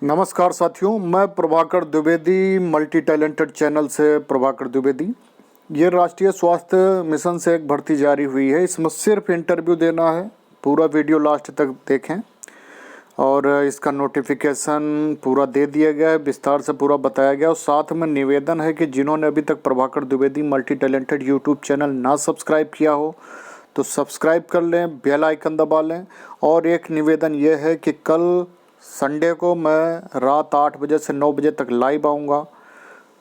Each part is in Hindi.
नमस्कार साथियों, मैं Prabhakar Dwivedi, multi talented channel से प्रभाकर द्विवेदी। ये राष्ट्रीय स्वास्थ्य मिशन से एक भर्ती जारी हुई है। इसमें सिर्फ इंटरव्यू देना है। पूरा वीडियो लास्ट तक देखें और इसका नोटिफिकेशन पूरा दे दिया गया है, विस्तार से पूरा बताया गया। और साथ में निवेदन है कि जिन्होंने अभी तक Prabhakar Dwivedi multi talented YouTube channel ना सब्सक्राइब किया हो तो सब्सक्राइब कर लें, बेल आइकन दबा लें। और एक निवेदन ये है कि कल संडे को मैं रात 8 बजे से 9 बजे तक लाइव आऊँगा,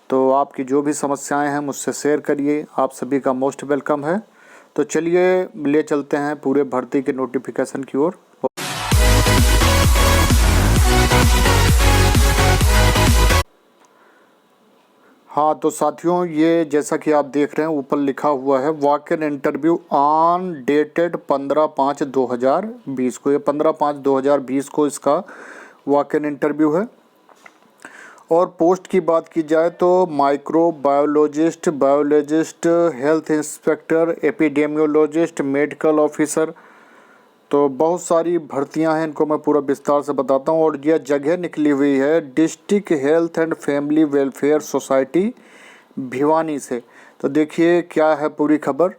तो आपकी जो भी समस्याएं हैं मुझसे शेयर करिए। आप सभी का मोस्ट वेलकम है। तो चलिए ले चलते हैं पूरे भर्ती के नोटिफिकेशन की ओर। हाँ तो साथियों, ये जैसा कि आप देख रहे हैं ऊपर लिखा हुआ है walk in interview on dated 15/5/2020 को। ये 15/5/2020 को इसका वॉक इन इंटरव्यू है। और पोस्ट की बात की जाए तो microbiologist, biologist, health inspector, epidemiologist, medical officer, तो बहुत सारी भर्तियां हैं। इनको मैं पूरा विस्तार से बताता हूं। और यह जगह निकली हुई है district health and family welfare society Bhiwani से। तो देखिए क्या है पूरी खबर,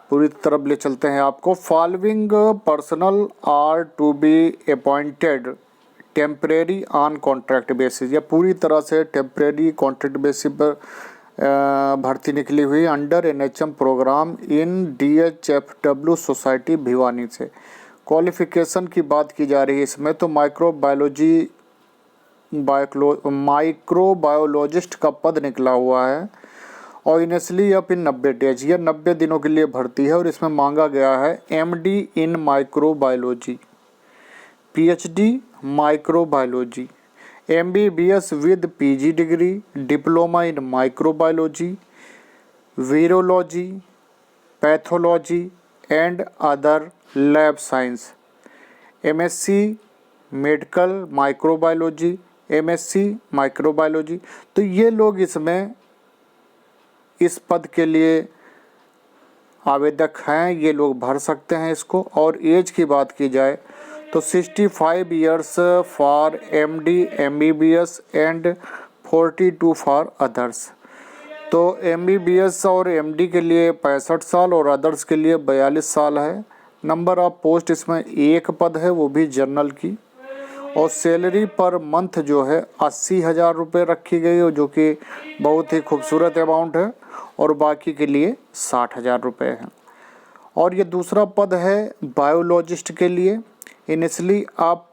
पूरी तरफ ले चलते हैं आपको। Following personal are to be appointed temporary on contract basis. या पूरी तरह से टेम्परेरी कॉन्ट्रैक्ट बेसिस पर भर्ती निकली हुई अंडर NHM प्रोग्राम इन DHFW सोसाइटी भिवानी से। क्वालिफिकेशन की बात की जा रही है इसमें तो माइक्रोबायोलॉजिस्ट का पद निकला हुआ है। और इनिशियली अप इन 90 डेज, यह 90 दिनों के लिए भर्ती है। और इसमें मांगा गया है MD in microbiology, PhD microbiology, MBBS with PG degree, diploma in microbiology, virology, pathology and other lab science, MSc medical microbiology, MSc microbiology. तो ये लोग इसमें इस पद के लिए आवेदक हैं, ये लोग भर सकते हैं इसको। और एज की बात की जाए तो 65 years for MD MBBS and 42 for others. तो MBBS और MD के लिए 65 साल और अदर्स के लिए 42 साल है। नंबर ऑफ पोस्ट इसमें एक पद है, वो भी जनरल की। और सैलरी पर मंथ जो है 80,000 रुपये रखी गई है, जो कि बहुत ही खूबसूरत अमाउंट है। और बाकी के लिए 60,000 रुपये हैं। और ये दूसरा पद है बायोलॉजिस्ट के लिए। इनिशियली अप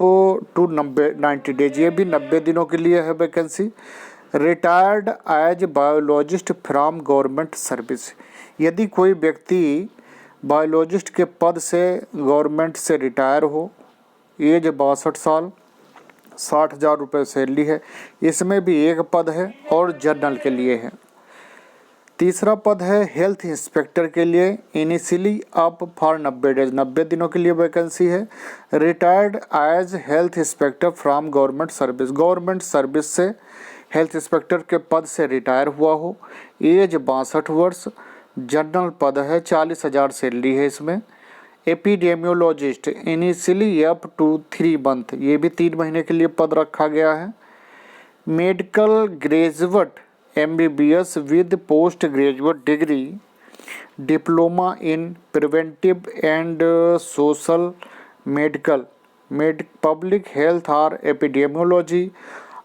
टू 90 डेज, ये भी 90 दिनों के लिए है vacancy. Retired as biologist from government service. यदि कोई व्यक्ति बायोलॉजिस्ट के पद से गवर्नमेंट से रिटायर हो, एज 62 साल, 60,000 रुपये सैलरी है। इसमें भी एक पद है और जनरल के लिए है। तीसरा पद है हेल्थ इंस्पेक्टर के लिए। इनिशियली अप फॉर 90 डेज, 90 दिनों के लिए वैकेंसी है। Retired as health inspector from government service, government service से हेल्थ इंस्पेक्टर के पद से रिटायर हुआ हो। एज 62 वर्ष, जनरल पद है, 40,000 सैलरी है इसमें। Epidemiologist initially up to 3 month, ये भी 3 महीने के लिए पद रखा गया है। Medical graduate MBBS with post graduate degree, diploma in preventive and social medical, public health और एपिडेमियोलॉजी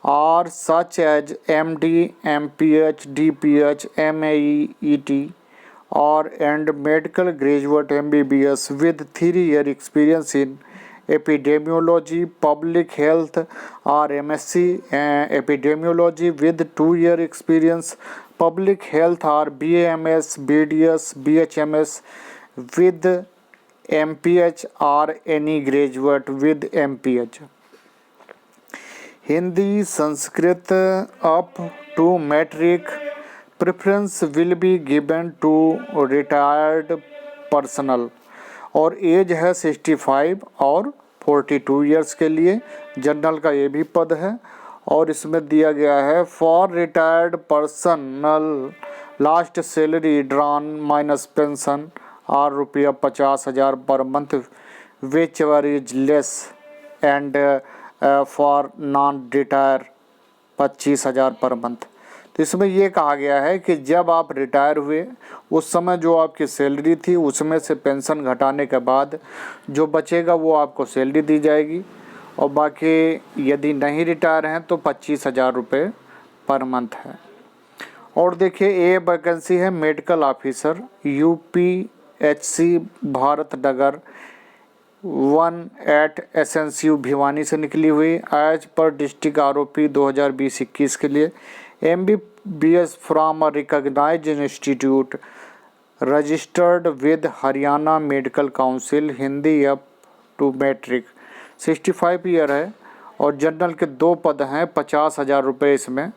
और such as MD MPH DPH MAET और and medical graduate MBBS with 3 year experience in epidemiology, public health और MSc epidemiology with 2 year experience, public health और BAMS BDS BHMS with MPH और any graduate with MPH। Hindi Sanskrit up to matric, preference will be given to retired personal. और एज है 65 और 42 ईयर्स के लिए। जनरल का ये भी पद है। और इसमें दिया गया है for retired personal last salary drawn minus pension और रुपया 50,000 per month which ever is less and for non retire 25,000 per month. तो इसमें ये कहा गया है कि जब आप रिटायर हुए उस समय जो आपकी सैलरी थी उसमें से पेंशन घटाने के बाद जो बचेगा वो आपको सैलरी दी जाएगी, और बाकी यदि नहीं रिटायर हैं तो 25,000 रुपये पर मंथ है। और देखिए ये वैकेंसी है medical officer UPHC Bharat Nagar 1 SNCU Bhiwani से निकली हुई एज पर डिस्ट्रिक्ट ROP 2020-21 के लिए। MBBS from a recognised institute registered with Haryana medical council, Hindi up to matric, 65 year है। और जनरल के 2 पद हैं, 50,000 रुपये इसमें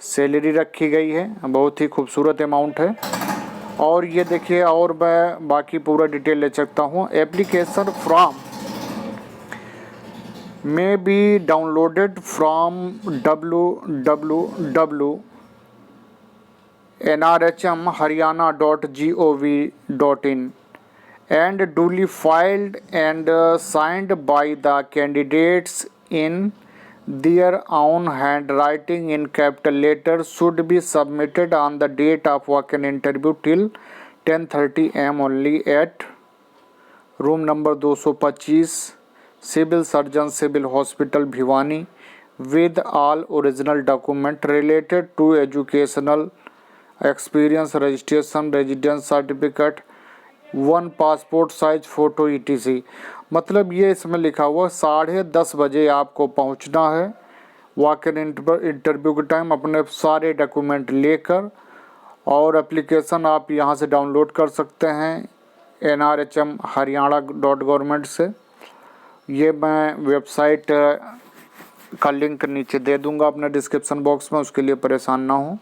सैलरी रखी गई है, बहुत ही खूबसूरत अमाउंट है। और ये देखिए, और मैं बाकी पूरा डिटेल ले सकता हूँ। Application form may be downloaded from www.nrhmharyana.gov.in and duly filed and signed by the candidates in their own handwriting in capital letters should be submitted on the date of walk-in interview till 10:30 am only at room number 225 civil surgeon civil hospital Bhiwani with all original document related to educational experience, registration, residence certificate, 1 passport size photo etc। मतलब ये इसमें लिखा हुआ 10:30 बजे आपको पहुंचना है वॉक इन इंटरव्यू के टाइम, अपने सारे डॉक्यूमेंट लेकर। और एप्लीकेशन आप यहां से डाउनलोड कर सकते हैं NRHM-Haryana.gov से। ये मैं वेबसाइट का लिंक नीचे दे दूंगा अपने डिस्क्रिप्शन बॉक्स में, उसके लिए परेशान ना हो।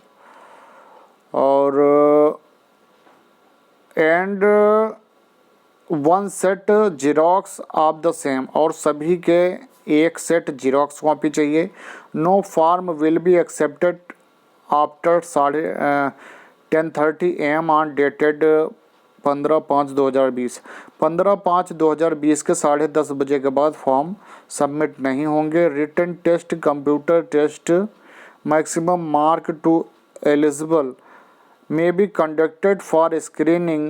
और and 1 set xerox of the same, और सभी के 1 सेट जीरोक्स कॉपी चाहिए। No form will be accepted after 10:30 am on dated 15/5/2020। 15/5/2020 के 10:30 बजे के बाद फॉर्म सबमिट नहीं होंगे। Written test, computer test, maximum mark to eligible may be conducted for screening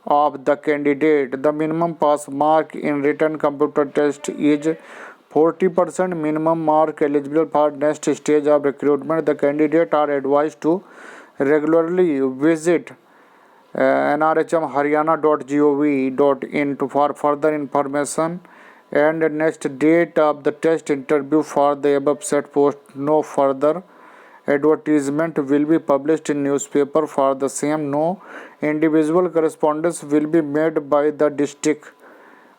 of the candidate. The minimum pass mark in written computer test is 40%. Minimum mark eligible for next stage of recruitment. The candidate are advised to regularly visit nrhmharyana.gov.in for further information and next date of the test interview for the above set post. No further advertisement will be published in newspaper for the same. No individual correspondence will be made by the district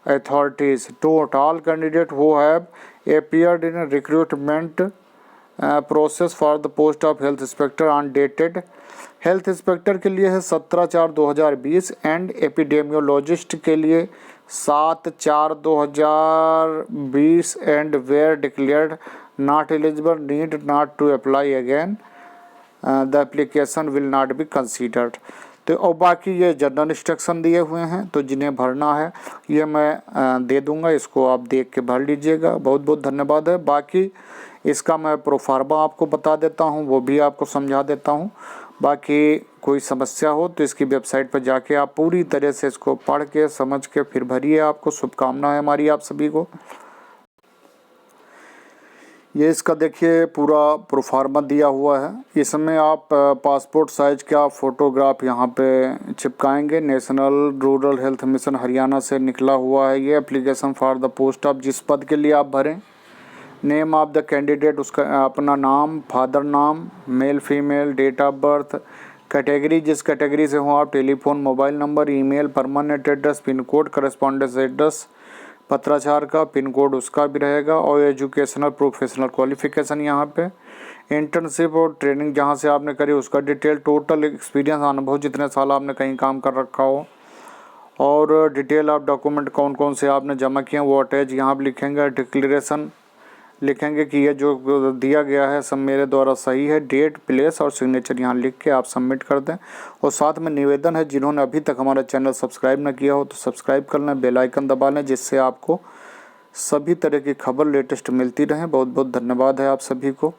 authorities. Note: all candidates who have appeared in a recruitment process for the post of health inspector on dated health inspector के लिए है 17/4/2020 एंड एपिडेमियोलॉजिस्ट के लिए 7/4/2020 and where declared not eligible need not to apply again, the application will not be considered. तो और बाकी ये जनरल इंस्ट्रक्शन दिए हुए हैं, तो जिन्हें भरना है ये मैं दे दूंगा, इसको आप देख के भर लीजिएगा। बहुत बहुत धन्यवाद है। बाकी इसका मैं प्रोफार्मा आपको बता देता हूँ, वो भी आपको समझा देता हूँ। बाकी कोई समस्या हो तो इसकी वेबसाइट पर जाके आप पूरी तरह से इसको पढ़ के समझ के फिर भरिए। आपको शुभकामनाएं हमारी आप सभी को। ये इसका देखिए पूरा प्रोफार्मा दिया हुआ है। इसमें आप पासपोर्ट साइज का फ़ोटोग्राफ यहाँ पे चिपकाएंगे। National rural health mission Haryana से निकला हुआ है ये application for the post of, जिस पद के लिए आप भरें। नेम ऑफ द कैंडिडेट, उसका अपना नाम, फादर नाम, male female, date of birth, category जिस कैटेगरी से हो आप, telephone mobile number, email, permanent address, pin code, correspondence address, पत्राचार का पिन कोड उसका भी रहेगा, और एजुकेशनल प्रोफेशनल क्वालिफिकेशन यहाँ पे, इंटर्नशिप और ट्रेनिंग जहाँ से आपने करी उसका डिटेल, टोटल एक्सपीरियंस अनुभव जितने साल आपने कहीं काम कर रखा हो, और डिटेल ऑफ डॉक्यूमेंट कौन कौन से आपने जमा किए वो अटैच यहाँ पर लिखेंगे। डिक्लेरेशन लिखेंगे कि ये जो दिया गया है सब मेरे द्वारा सही है, डेट, प्लेस और सिग्नेचर यहाँ लिख के आप सबमिट कर दें। और साथ में निवेदन है, जिन्होंने अभी तक हमारा चैनल सब्सक्राइब ना किया हो तो सब्सक्राइब कर लें, बेल आइकन दबा लें, जिससे आपको सभी तरह की खबर लेटेस्ट मिलती रहे। बहुत बहुत धन्यवाद है आप सभी को।